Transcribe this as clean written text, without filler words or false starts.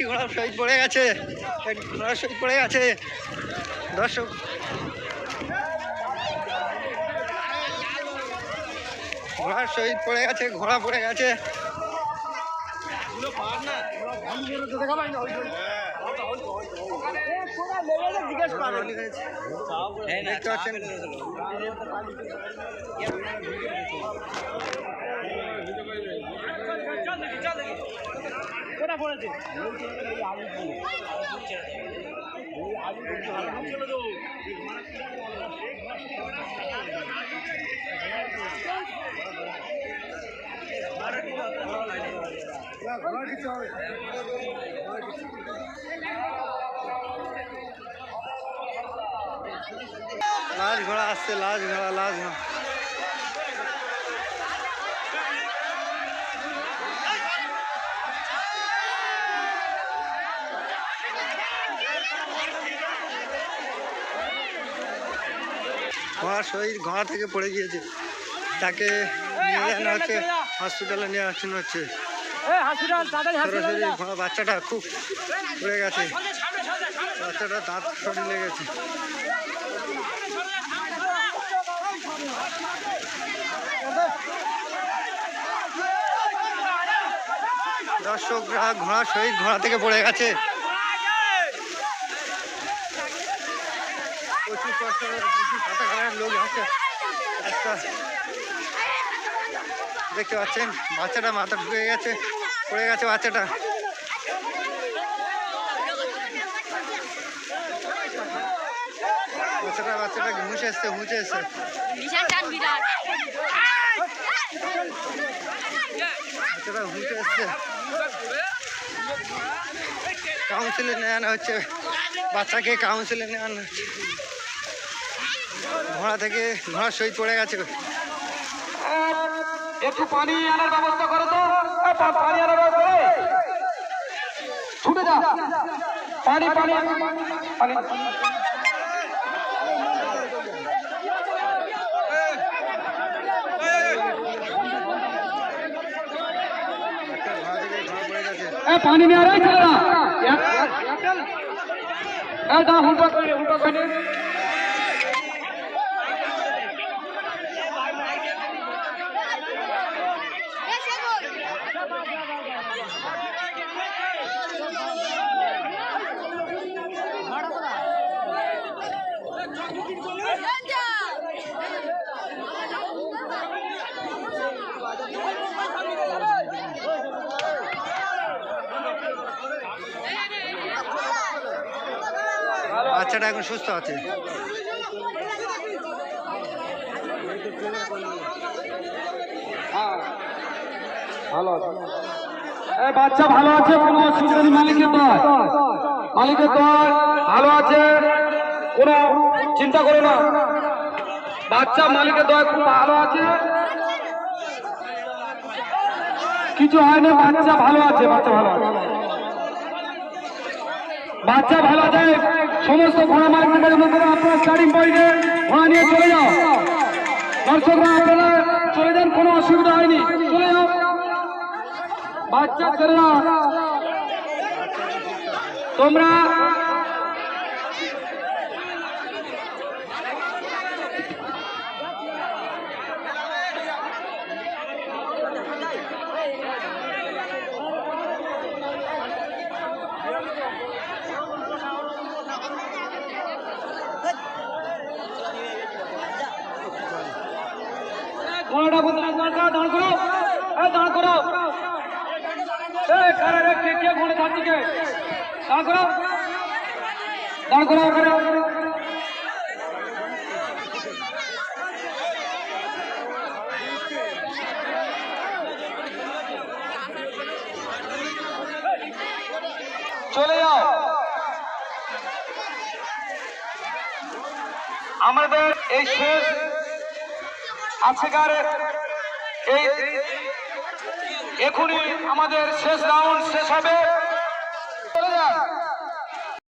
ঘোড়ার শহীদ পড়ে গেছে, ঘোড়ার শহীদ পড়ে গেছে দর্শক। ঘোড়ার শহীদ পড়ে গেছে, ঘোড়া পড়ে গেছে। দেখতে পাচ্ছেন লাশ ঘোড়া আসছে, লাশ ঘোড়া, লাশ ঘোড়া। ঘোড়া শহীদ ঘোড়া থেকে পড়ে গিয়েছে, তাকে নিয়ে যাওয়া হচ্ছে হসপিটালে, নিয়ে আসানো হচ্ছে সরাসরি। ঘোড়া বাচ্চাটা খুব পড়ে গেছে, বাচ্চাটা দাঁত শরীর লেগেছে। দর্শকরা ঘোড়া শহীদ ঘোড়া থেকে পড়ে গেছে, প্রচুর কষ্ট, প্রচুর পাতা খাওয়ার লোক আছে। দেখতে পাচ্ছেন বাচ্চাটা মাথা ঢুকে গেছে, পড়ে গেছে বাচ্চাটা। বাচ্চাটা মুছে এসছে, মুছে এসছে, বাচ্চাটা মুছে এসছে। কাউন্সিলে নিয়ে আনা হচ্ছে বাচ্চাকে, কাউন্সিলে নিয়ে আনা হচ্ছে। ঘোড়া থেকে ঘোড়া শহীদ পড়ে গেছে। একটু পানি আনার ব্যবস্থা করো তো, পানি আনার ব্যবস্থা, ছুটে যা, পানি পানি পানি। পানি নিয়ে আরে ছেলেরা হুলকা করে, হুলকা করে। বাচ্চাটা এখন সুস্থ আছে। বাচ্চা ভালো আছে, কোনো অসুবিধা নেই। মালিকের দয়, মালিকের দয় ভালো আছে, কোনো চিন্তা করো না। বাচ্চা মালিকের দয় খুব ভালো আছে, কিছু হয়নি। বাচ্চা ভালো আছে, বাচ্চা ভালো আছে, বাচ্চা ভালো আছে। সমস্ত ঘোড়া মালিকের কাছে আপনারা স্টার্টিং পয়েন্টে ঘোড়া নিয়ে চলে যাও। দর্শকরা আপনারা চলে যান, কোনো অসুবিধা হয়নি, চলে যাও। বাচ্চা ছেলেরা তোমরা ঘোড়াটা কোথায়? দাঁড় করো, দাঁড় করো। কে ঘোড়ে থাকছে, দাঁড় করো, দাঁড় করো ওখানে। চলে যাও। আমাদের এই শেষ আজকের এই এখনই আমাদের শেষ রাউন্ড শেষ হবে।